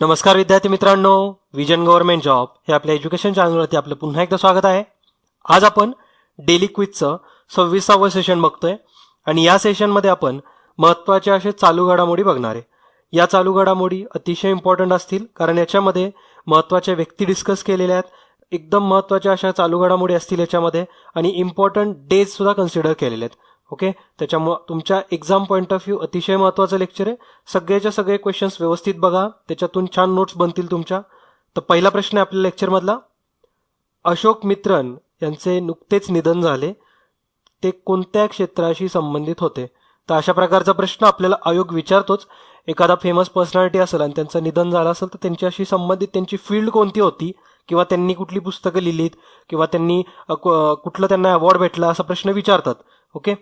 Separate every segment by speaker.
Speaker 1: नमस्कार विद्यार्थी मित्रांनो, विजन गव्हर्नमेंट जॉब हे आपल्या एज्युकेशन चॅनलवरती आपलं पुन्हा एकदा स्वागत आहे. आज आपण डेली क्विजचं 26वे सेशन बघतोय आणि या सेशनमध्ये आपण महत्त्वाच्या असे चालू घडामोडी बघणार आहे. या चालू घडामोडी अतिशय इम्पॉर्टंट असतील कारण याच्यामध्ये महत्त्वाच्या व्यक्ती डिस्कस केलेल्या आहेत. एकदम महत्त्वाच्या अशा चालू घडामोडी असतील याच्यामध्ये आणि इम्पॉर्टंट डेज सुद्धा कन्सिडर केलेले आहेत. ओके, त्याच्यामुळे तुमच्या एक्झाम पॉईंट ऑफ व्ह्यू अतिशय महत्त्वाचं लेक्चर आहे. सगळेच्या सगळे क्वेश्चन्स व्यवस्थित बघा, त्याच्यातून छान नोट्स बनतील तुमच्या. तर पहिला प्रश्न आहे आपल्या लेक्चरमधला, अशोक मित्रन यांचे नुकतेच निधन झाले, ते कोणत्या क्षेत्राशी संबंधित होते? तर अशा प्रकारचा प्रश्न आपल्याला आयोग विचारतोच. एखादा फेमस पर्सनॅलिटी असेल आणि त्यांचं निधन झालं असेल तर त्यांच्याशी संबंधित त्यांची फील्ड कोणती होती, किंवा त्यांनी कुठली पुस्तकं लिहिलीत, किंवा त्यांनी कुठलं त्यांना अवॉर्ड भेटला, असा प्रश्न विचारतात. ओके,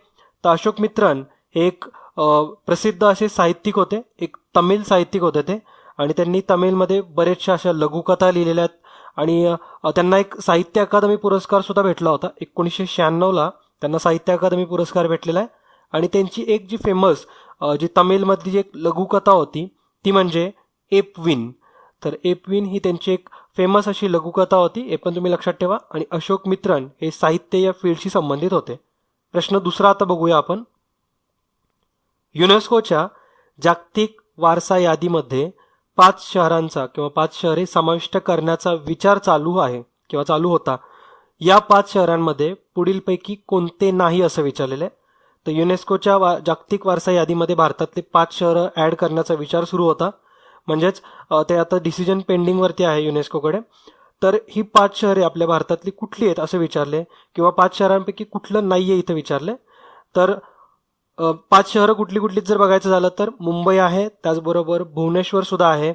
Speaker 1: तर अशोक मित्रन हे एक प्रसिद्ध असे साहित्यिक होते, एक तमिळ साहित्यिक होते ते, आणि त्यांनी तमिळमध्ये बरेचशा अशा लघुकथा लिहिलेल्या आहेत आणि त्यांना एक साहित्य अकादमी पुरस्कार सुद्धा भेटला होता. 1996ला त्यांना साहित्य अकादमी पुरस्कार भेटलेला आहे. आणि त्यांची एक जी फेमस जी तमिळमधली जी एक लघुकथा होती ती म्हणजे एपविन. तर एपविन ही त्यांची एक फेमस अशी लघुकथा होती, हे पण तुम्ही लक्षात ठेवा. आणि अशोक मित्रन हे साहित्य या फील्डशी संबंधित होते. प्रश्न दुसरा आता बघूया आपण. युनेस्कोच्या जागतिक वारसा यादीमध्ये 5 शहरांचा किंवा 5 शहरे समाविष्ट करण्याचा विचार चालू आहे किंवा चालू होता. या 5 शहरांमध्ये पुढीलपैकी कोणते नाही असं विचारलेलं आहे. तर युनेस्कोच्या जागतिक वारसा यादीमध्ये भारतातले 5 शहरं ॲड करण्याचा विचार सुरू होता. म्हणजेच ते आता डिसिजन पेंडिंगवरती आहे युनेस्कोकडे. तर ही 5 शहरे आपल्या भारतातली कुठली आहेत असं विचारले, किंवा 5 शहरांपैकी कुठलं नाही आहे इथं विचारले. तर 5 शहरं कुठली कुठलीच जर बघायचं झालं तर मुंबई आहे, त्याचबरोबर भुवनेश्वर सुद्धा आहे,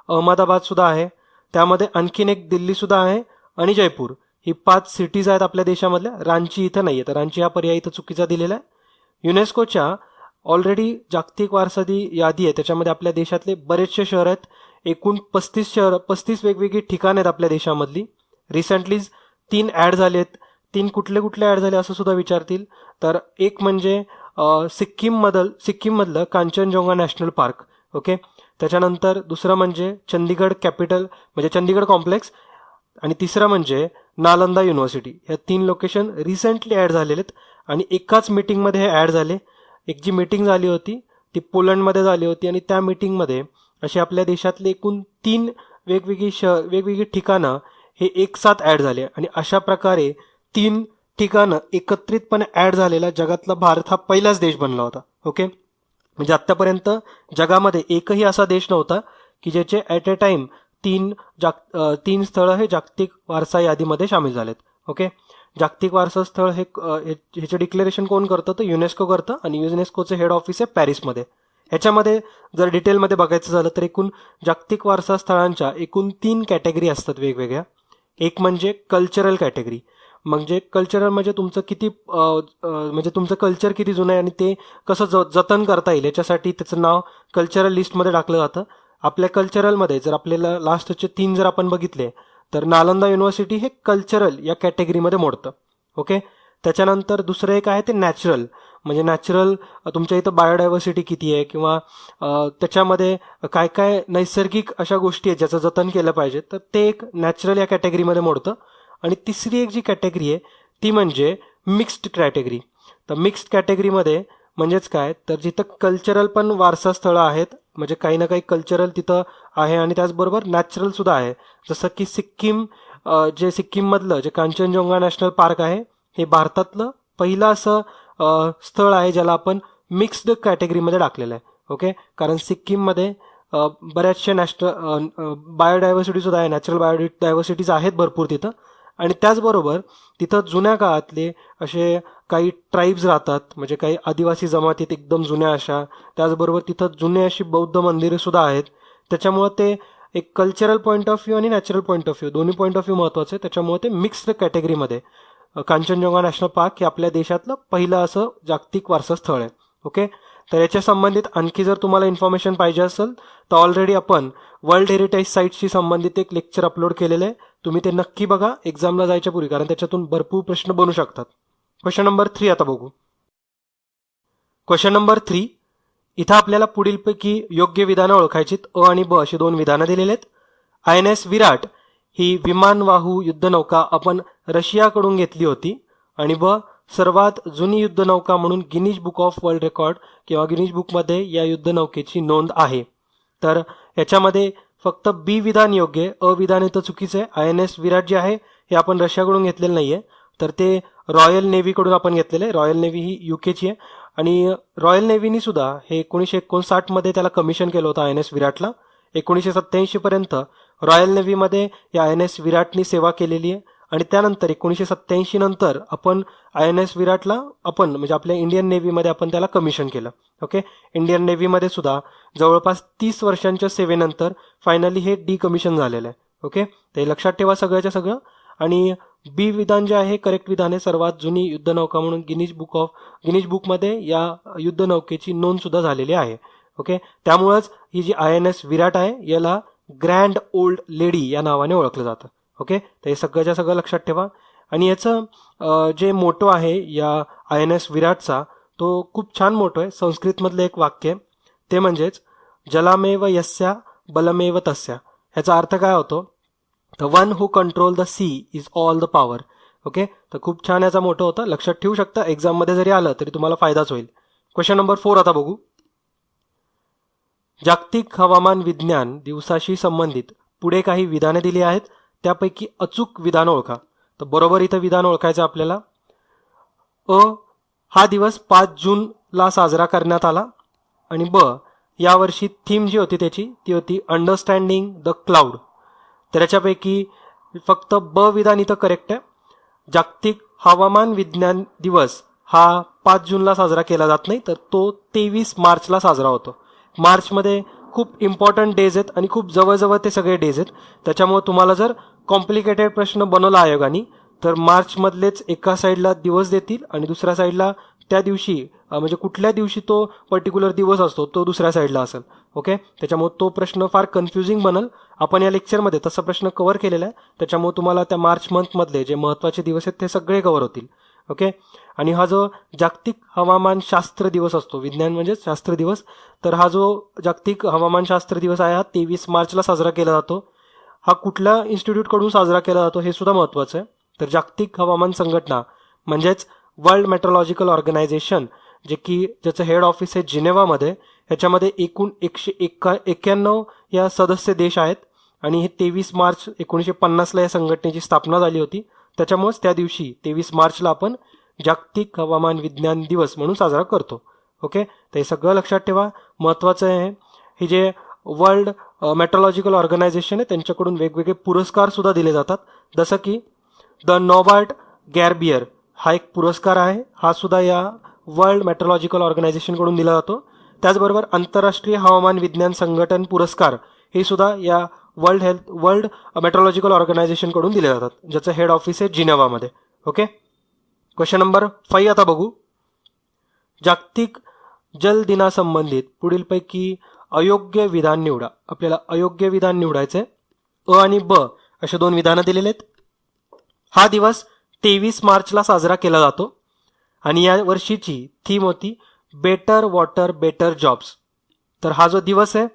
Speaker 1: अहमदाबाद सुद्धा आहे, त्यामध्ये आणखीन एक दिल्ली सुद्धा आहे आणि जयपूर. ही 5 सिटीज आहेत आपल्या देशामधल्या. रांची इथं नाही आहे, तर रांची हा पर्याय इथं चुकीचा दिलेला आहे. युनेस्कोच्या ऑलरेडी जागतिक वारसाची यादी आहे, त्याच्यामध्ये आपल्या देशातले बरेचसे शहर आहेत. एकूण 35 वेगवेगळी ठिकाणं आहेत आपल्या देशामधली. रिसेंटलीच 3 ॲड झाले आहेत. 3 कुठले कुठले ॲड झाले असं सुद्धा विचारतील. तर एक म्हणजे सिक्कीममधलं कांचनजोंगा नॅशनल पार्क. ओके, त्याच्यानंतर दुसरं म्हणजे चंदीगड कॅपिटल म्हणजे चंदीगड कॉम्प्लेक्स, आणि तिसरं म्हणजे नालंदा युनिव्हर्सिटी. ह्या 3 लोकेशन रिसेंटली ॲड झालेले आहेत आणि एकाच मीटिंगमध्ये हे ॲड झाले. एक जी मीटिंग झाली होती ती पोलंडमध्ये झाली होती आणि त्या मीटिंगमध्ये असे आपल्या देशातले एकूण 3 वेगवेगळी ठिकाणं हे एक साथ ॲड झाले. आणि अशा प्रकारे 3 ठिकाणं एकत्रितपणे ॲड झालेला जगातला भारत हा पहिलाच देश बनला होता. ओके, म्हणजे आत्तापर्यंत जगामध्ये एकही असा देश नव्हता की ज्याचे ॲट ए टाइम 3 स्थळं हे जागतिक वारसा यादीमध्ये सामील झालेत. ओके, जागतिक वारसा स्थळ ह्याचं डिक्लेरेशन कोण करतं तर युनेस्को करतं, आणि युनेस्कोचं हेड ऑफिस आहे पॅरिसमध्ये. ह्याच्यामध्ये जर डिटेलमध्ये बघायचं झालं तर एकूण जागतिक वारसा स्थळांच्या एकूण 3 कॅटेगरी असतात वेगवेगळ्या. एक म्हणजे कल्चरल कॅटेगरी, म्हणजे कल्चरल म्हणजे तुमचं किती म्हणजे तुमचं कल्चर किती जुनं आहे आणि ते कसं जतन करता येईल याच्यासाठी त्याचं नाव कल्चरल लिस्टमध्ये टाकलं जातं. आपल्या कल्चरलमध्ये जर आपल्याला लास्टचे 3 जर आपण बघितले तर नालंदा युनिव्हर्सिटी हे कल्चरल या कॅटेगरीमध्ये मोडतं. ओके, त्याच्यानंतर दुसरं एक आहे ते नॅचरल, म्हणजे नॅचरल तुमच्या इथं बायोडायव्हर्सिटी किती आहे, किंवा त्याच्यामध्ये काय काय नैसर्गिक अशा गोष्टी आहेत ज्याचं जतन केलं पाहिजे, तर ते एक नॅचरल या कॅटेगरीमध्ये मोडतं. आणि तिसरी एक जी कॅटेगरी आहे ती म्हणजे मिक्स्ड कॅटेगरी. तर मिक्स्ड कॅटेगरीमध्ये म्हणजेच काय तर जिथं कल्चरल पण वारसा स्थळं आहेत, म्हणजे काही ना काही कल्चरल तिथं आहे आणि त्याचबरोबर नॅचरल सुद्धा आहे. जसं की सिक्कीममधलं जे कांचनजोंगा नॅशनल पार्क आहे हे भारतातलं पहिलं असं स्थळ आहे ज्याला आपण मिक्स्ड कॅटेगरीमध्ये टाकलेलं आहे. ओके, कारण सिक्कीममध्ये बऱ्याचशा बायोडायव्हर्सिटी सुद्धा आहे, नॅचरल बायोडायव्हर्सिटीज आहेत भरपूर तिथं. आणि त्याचबरोबर तिथं जुन्या काळातले असे काही ट्राईब्स राहतात, म्हणजे काही आदिवासी जमातीत एकदम जुन्या अशा. त्याचबरोबर तिथं जुने अशी बौद्ध मंदिरे सुद्धा आहेत. त्याच्यामुळं ते एक कल्चरल पॉईंट ऑफ व्ह्यू आणि नॅचरल पॉईंट ऑफ व्ह्यू दोन्ही पॉईंट ऑफ व्ह्यू महत्त्वाचं आहे. त्याच्यामुळे ते मिक्स्ड कॅटेगरीमध्ये कांचनजोंगा नॅशनल पार्क हे आपल्या देशातलं पहिलं असं जागतिक वारसा स्थळ आहे. ओके, तर याच्या संबंधित आणखी जर तुम्हाला इन्फॉर्मेशन पाहिजे असेल तर ऑलरेडी आपण वर्ल्ड हेरिटेज साईट्सशी संबंधित एक लेक्चर अपलोड केलेलं आहे. तुम्ही ते नक्की बघा एक्झामला जायच्या पूर्वी, कारण त्याच्यातून भरपूर प्रश्न बनू शकतात. क्वेश्चन नंबर 3 आता बघू. क्वेश्चन नंबर 3, इथं आपल्याला पुढीलपैकी योग्य विधानं ओळखायचीत. अ आणि ब अशी 2 विधानं दिलेली आहेत. INS विराट ही विमानवाहू युद्धनौका आपण रशियाकडून घेतली होती. आणि ब सर्वात जुनी युद्धनौका म्हणून Guinness book of world record किंवा गिनीज बुकमध्ये या युद्धनौकेची नोंद आहे. तर याच्यामध्ये फक्त बी विधान योग्य, अ विधान इथं चुकीचं आहे. INS विराट जे आहे हे आपण रशियाकडून घेतलेलं नाहीये, तर ते रॉयल नेव्हीकडून आपण घेतलेलं आहे. रॉयल नेव्ही ही युकेची आहे आणि रॉयल नेव्हीनी सुद्धा हे 1959 मध्ये त्याला कमिशन केलं होतं INS विराटला. 1987 पर्यंत रॉयल नेव्हीमध्ये या INS विराटनी सेवा केलेली आहे आणि त्यानंतर 1987 नंतर आपण INS विराटला आपण म्हणजे आपल्या इंडियन नेव्हीमध्ये आपण त्याला कमिशन केलं. ओके, इंडियन नेव्हीमध्ये सुद्धा जवळपास 30 वर्षांच्या सेवेनंतर फायनली हे डिकमिशन झालेलं आहे. ओके, ते लक्षात ठेवा सगळ्याच्या सगळं. आणि बी विधान जे आहे करेक्ट विधान आहे. सर्वात जुनी युद्धनौका म्हणून गिनीज बुकमध्ये या युद्धनौकेची नोंद सुद्धा झालेली आहे. ओके, त्यामुळेच ही जी INS विराट आहे याला ग्रँड ओल्ड लेडी या नावाने ओळखलं जातं. ओके, तर हे सगळ्याच्या सगळं लक्षात ठेवा. आणि याचं जे मोटो आहे या INS विराटचा तो खूप छान मोटो आहे. संस्कृतमधलं एक वाक्य ते म्हणजेच जलामेव यस्या बलमेव तस्या. ह्याचा अर्थ काय होतो? The one who control the sea is all the power. Okay, तर खूप छान याचा मोठं होता, लक्षात ठेवू शकता. एक्झाममध्ये जरी आलं तरी तुम्हाला फायदाच होईल. क्वेश्चन नंबर 4 आता बघू. जागतिक हवामान विज्ञान दिवसाशी संबंधित पुढे काही विधाने दिली आहेत, त्यापैकी अचूक विधान ओळखा. तर बरोबर इथं विधान ओळखायचं आपल्याला. अ हा दिवस 5 जूनला साजरा करण्यात आला. आणि ब यावर्षी थीम जी होती त्याची ती होती अंडरस्टँडिंग द क्लाउड. तर याच्यापैकी फक्त ब विधान इथं करेक्ट आहे. जागतिक हवामान विज्ञान दिवस हा 5 जूनला साजरा केला जात नाही, तर तो 23 मार्चला साजरा होतो. मार्चमध्ये खूप इम्पॉर्टंट डेज आहेत आणि खूप जवळजवळ ते सगळे डेज आहेत. त्याच्यामुळे तुम्हाला जर कॉम्प्लिकेटेड प्रश्न बनवला आयोगाने तर मार्चमधलेच एका साईडला दिवस देतील आणि दुसऱ्या साईडला त्या दिवशी म्हणजे कुठल्या दिवशी तो पर्टिक्युलर दिवस असतो तो दुसऱ्या साईडला असेल. ओके, त्याच्यामुळे तो प्रश्न फार कन्फ्युजिंग बनल. आपण या लेक्चरमध्ये तसा प्रश्न कव्हर केलेला आहे, त्याच्यामुळे तुम्हाला त्या मार्च मंथमधले जे महत्त्वाचे दिवस आहेत ते सगळे कव्हर होतील. ओके, आणि हा जो जागतिक हवामान शास्त्र दिवस असतो, विज्ञान म्हणजे शास्त्र दिवस, तर हा जो जागतिक हवामान शास्त्र दिवस आहे हा 23 मार्चला साजरा केला जातो. हा कुठल्या इन्स्टिट्यूटकडून साजरा केला जातो हे सुद्धा महत्त्वाचं आहे. तर जागतिक हवामान संघटना म्हणजेच वर्ल्ड मेट्रोलॉजिकल ऑर्गनायझेशन ज्याचं हेड ऑफिस आहे जिनेवामध्ये, ह्याच्यामध्ये एकूण 191 या सदस्य देश आहेत आणि हे 23 मार्च 1950ला या संघटनेची स्थापना झाली होती. त्याच्यामुळेच त्या दिवशी 23 मार्चला आपण जागतिक हवामान विज्ञान दिवस म्हणून साजरा करतो. ओके, तर हे सगळं लक्षात ठेवा, महत्त्वाचं आहे. हे जे वर्ल्ड मेट्रोलॉजिकल ऑर्गनायझेशन आहे त्यांच्याकडून वेगवेगळे पुरस्कार सुद्धा दिले जातात, जसं की द नॉबार्ट गॅरबियर हा एक पुरस्कार आहे, हा सुद्धा या वर्ल्ड मेट्रोलॉजिकल ऑर्गनायझेशनकडून दिला जातो. त्याचबरोबर आंतरराष्ट्रीय हवामान विज्ञान संघटन पुरस्कार हे सुद्धा या वर्ल्ड मेट्रोलॉजिकल ऑर्गनायझेशनकडून दिले जातात, ज्याचं हेड ऑफिस आहे जिनेवामध्ये. ओके, क्वेश्चन नंबर 5 आता बघू. जागतिक जल दिनासंबंधित पुढीलपैकी अयोग्य विधान निवडा. आपल्याला अयोग्य विधान निवडायचे. अ आणि ब असे 2 विधानं दिलेले आहेत. हा दिवस 23 मार्चला साजरा केला जातो आणि या वर्षीची थीम होती बेटर वॉटर बेटर जॉब्स. तर हा जो दिवस आहे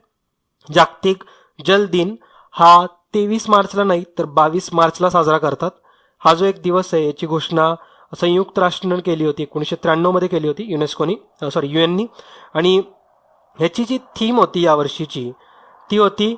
Speaker 1: जागतिक जल दिन हा 23 मार्चला नाही तर 22 मार्चला साजरा करतात. हा जो एक दिवस आहे याची घोषणा संयुक्त राष्ट्रांनी केली होती, 1993 मध्ये केली होती युएननी. आणि ह्याची जी थीम होती या वर्षीची ती होती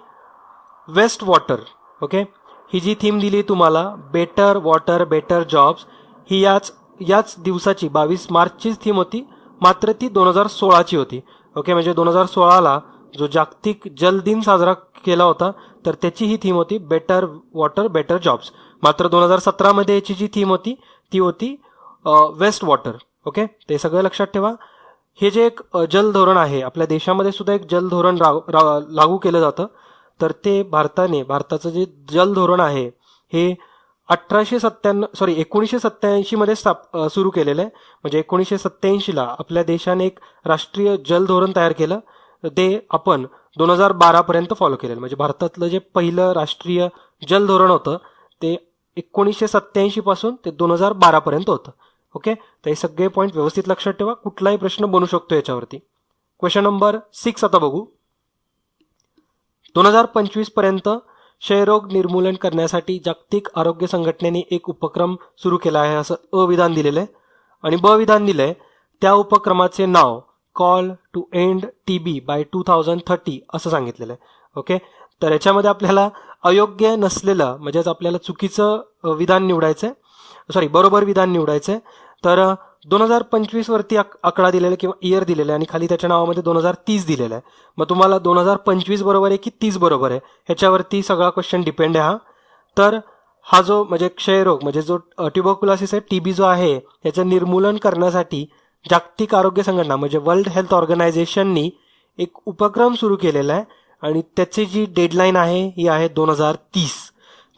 Speaker 1: वेस्ट वॉटर. ओके, ही जी थीम दिली तुम्हाला बेटर वॉटर बेटर जॉब्स ही याच दिवसाची 22 मार्चचीच थीम होती, मात्र ती 2016ची होती. ओके, म्हणजे 2016ला जो जागतिक जल दिन साजरा केला होता तर त्याची ही थीम होती बेटर वॉटर बेटर जॉब्स. मात्र 2017मध्ये याची जी थीम होती ती होती वेस्ट वॉटर. ओके, ते सगळं लक्षात ठेवा. हे जे एक जल धोरण आहे आपल्या देशामध्ये सुद्धा एक जल धोरण लागू केलं जातं. तर ते भारताचं जे जल धोरण आहे हे 1987 मध्ये सुरू केलेलं आहे. म्हणजे 1987ला आपल्या देशाने एक राष्ट्रीय जल धोरण तयार केलं, ते आपण 2012 पर्यंत फॉलो केलेलं. म्हणजे भारतातलं जे पहिलं राष्ट्रीय जल धोरण होतं ते 1987 पासून ते 2012 पर्यंत होतं. ओके, तर हे सगळे पॉईंट व्यवस्थित लक्षात ठेवा, कुठलाही प्रश्न बनू शकतो याच्यावरती. क्वेश्चन नंबर 6 आता बघू. 2025 पर्यंत क्षयरोग निर्मूलन करण्यासाठी जागतिक आरोग्य संघटनेने एक उपक्रम सुरू केला आहे असं अ विधान दिलेलं आहे. आणि ब विधान दिलंय त्या उपक्रमाचे नाव call to end TB by 2030 असं सांगितलेलं आहे. ओके, तर याच्यामध्ये आपल्याला अयोग्य नसलेलं म्हणजेच आपल्याला चुकीचं विधान निवडायचंय, बरोबर विधान निवडायचंय. तर 2025 वरती आकडा दिलेला किंवा इयर दिलेला आहे आणि खाली त्याच्या नावामध्ये 2030 दिलेलं आहे. मग तुम्हाला 2025 बरोबर आहे की 30 बरोबर आहे ह्याच्यावरती सगळा क्वेश्चन डिपेंड आहे हा. तर हा जो म्हणजे क्षयरोग म्हणजे जो ट्युबरक्युलोसिस आहे, टीबी जो आहे, याचं निर्मूलन करण्यासाठी जागतिक आरोग्य संघटना म्हणजे वर्ल्ड हेल्थ ऑर्गनायझेशननी एक उपक्रम सुरू केलेला आहे आणि त्याची जी डेडलाईन आहे ही आहे 2030.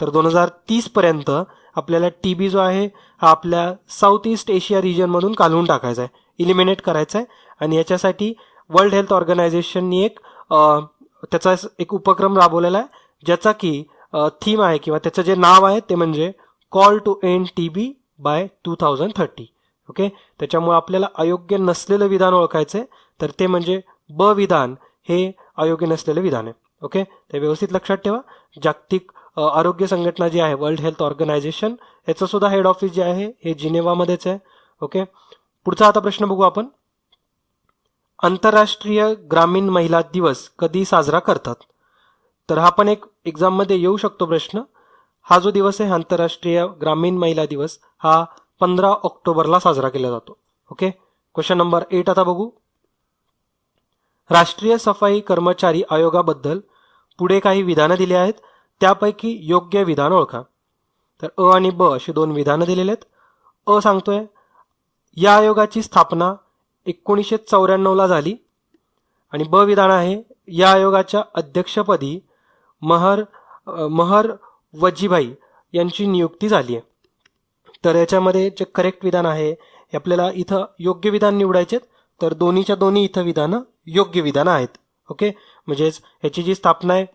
Speaker 1: तर 2030 पर्यंत आपल्याला टीबी जो आहे हा आपल्या साऊथ ईस्ट एशिया रिजनमधून काढून टाकायचा आहे, इलिमिनेट करायचा आहे. आणि याच्यासाठी वर्ल्ड हेल्थ ऑर्गनायझेशननी त्याचा एक उपक्रम राबवलेला आहे ज्याचा की थीम आहे किंवा त्याचं जे नाव आहे ते म्हणजे call to end TB by 2030. Okay, त्याच्यामुळे आपल्याला अयोग्य नसलेलं विधान ओळखायचंय. तर ते म्हणजे ब विधान हे अयोग्य नसलेलं विधान आहे. ओके, ते व्यवस्थित लक्षात ठेवा. जागतिक आरोग्य संघटना जी आहे वर्ल्ड हेल्थ ऑर्गनायझेशन, याचं सुद्धा हेड ऑफिस जे आहे हे जिनेवामध्येच आहे. ओके, पुढचा आता प्रश्न बघू आपण. आंतरराष्ट्रीय ग्रामीण महिला दिवस कधी साजरा करतात? तर हा पण एक एक्झाममध्ये येऊ शकतो प्रश्न. हा जो दिवस आहे आंतरराष्ट्रीय ग्रामीण महिला दिवस हा 15 ऑक्टोबरला साजरा केला जातो. ओके, क्वेश्चन नंबर 8 आता बघू. राष्ट्रीय सफाई कर्मचारी आयोगाबद्दल पुढे काही विधानं दिली आहेत, त्यापैकी योग्य विधान ओळखा. तर अ आणि ब अशी दोन विधानं दिलेली आहेत. अ सांगतोय या आयोगाची स्थापना 1994 झाली आणि ब विधान आहे या आयोगाच्या अध्यक्षपदी महर वजीभाई यांची नियुक्ती झाली आहे. तर याच्यामध्ये जे करेक्ट विधान आहे हे आपल्याला इथं योग्य विधान निवडायचे. तर दोन्हीच्या दोन्ही इथं विधानं योग्य विधानं आहेत. ओके, म्हणजेच ह्याची जी स्थापना आहे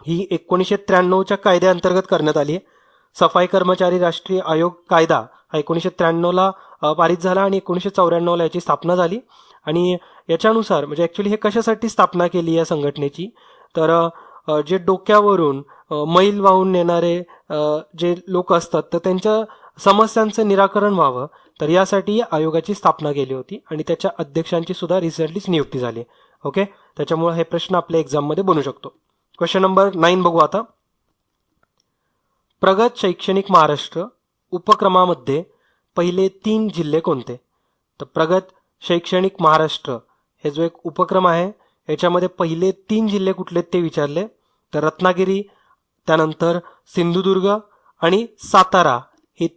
Speaker 1: ही 1993च्या कायद्याअंतर्गत करण्यात आली आहे. सफाई कर्मचारी राष्ट्रीय आयोग कायदा हा 1993ला पारित झाला आणि 1994ला याची स्थापना झाली. आणि याच्यानुसार म्हणजे ऍक्च्युली हे कशासाठी स्थापना केली या संघटनेची, तर जे डोक्यावरून मैल वाहून नेणारे जे लोक असतात तर त्यांच्या समस्यांचं निराकरण व्हावं, तर यासाठी या आयोगाची स्थापना केली होती आणि त्याच्या अध्यक्षांची सुद्धा रिसेंटलीच नियुक्ती झाली. ओके, त्याच्यामुळे हे प्रश्न आपल्या एक्झाममध्ये बनू शकतो. क्वेश्चन नंबर 9 बघू आता. प्रगत शैक्षणिक महाराष्ट्र उपक्रमामध्ये पहिले 3 जिल्हे कोणते? तर प्रगत शैक्षणिक महाराष्ट्र हे जो एक उपक्रम आहे याच्यामध्ये पहिले 3 जिल्हे कुठले ते विचारले. तर रत्नागिरी, त्यानंतर सिंधुदुर्ग आणि सातारा हे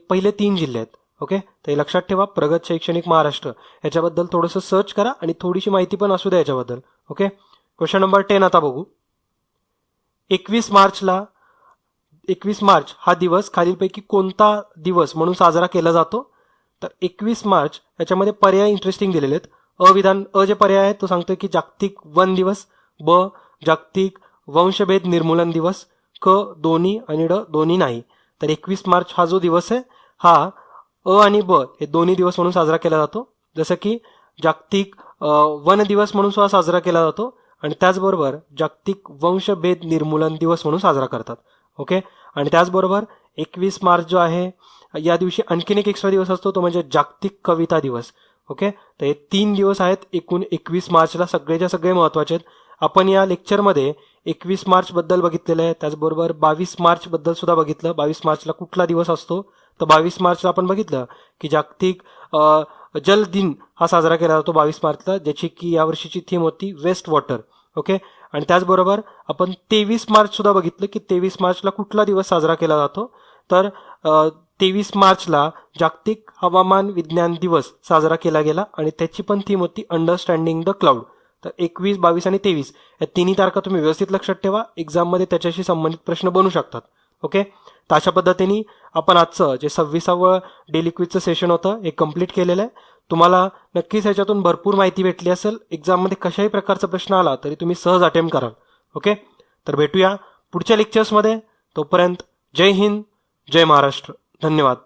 Speaker 1: पहिले 3 जिल्हे आहेत. ओके, तर हे लक्षात ठेवा. प्रगत शैक्षणिक महाराष्ट्र याच्याबद्दल थोडंसं सर्च करा आणि थोडीशी माहिती पण असू द्या याच्याबद्दल. ओके, क्वेश्चन नंबर 10 आता बघू. 21 मार्च हा दिवस खालीलपैकी कोणता दिवस म्हणून साजरा केला जातो? तर 21 मार्च याच्यामध्ये पर्याय इंटरेस्टिंग दिलेले आहेत. अ जे पर्याय आहे तो सांगतोय की जागतिक वन दिवस, ब जागतिक वंशभेद निर्मूलन दिवस, क दोन्ही आणि ड दोन्ही नाही. तर 21 मार्च हा जो दिवस आहे हा अ आणि ब हे दोन्ही दिवस म्हणून साजरा केला जातो. जसं की जागतिक वन दिवस म्हणून सुद्धा साजरा केला जातो आणि त्याचबरोबर जागतिक वंशभेद निर्मूलन दिवस म्हणून साजरा करतात. ओके, आणि त्याचबरोबर 21 मार्च जो आहे या दिवशी आणखीन एक एक्स्ट्रा दिवस असतो तो म्हणजे जागतिक कविता दिवस. ओके, तर हे 3 दिवस आहेत एकूण 21 मार्चला सगळेच्या सगळे महत्वाचे आहेत. आपण या लेक्चरमध्ये 21 मार्च बद्दल बघितलेलं आहे, त्याचबरोबर 22 मार्च बद्दल सुद्धा बघितलं. 22 मार्चला कुठला दिवस असतो? तर 22 मार्चला आपण बघितलं की जागतिक जल दिन हा साजरा केला जातो 22 मार्चला, ज्याची की यावर्षीची थीम होती वेस्ट वॉटर. ओके, आणि त्याचबरोबर आपण 23 मार्च सुद्धा बघितलं की 23 मार्चला कुठला दिवस साजरा केला जातो? तर 23 मार्चला जागतिक हवामान विज्ञान दिवस साजरा केला गेला आणि त्याची पण थीम होती अंडरस्टँडिंग द क्लाउड. तर 21, 22 आणि 23 या तिन्ही तारखा तुम्ही व्यवस्थित लक्षात ठेवा. एक्झाममध्ये त्याच्याशी संबंधित प्रश्न बनू शकतात. ओके, तर अशा पद्धतीने आपण आजचं जे 26वं डेली क्विजचं सेशन होतं हे कंप्लीट केलेलं आहे. तुम्हाला नक्कीच ह्याच्यातून भरपूर माहिती भेटली असेल. एक्झाममध्ये कशाही प्रकारचा प्रश्न आला तरी तुम्ही सहज अटेम्प्ट कराल. ओके, तर भेटूया पुढच्या लेक्चर्समध्ये. तोपर्यंत जय हिंद, जय महाराष्ट्र. धन्यवाद.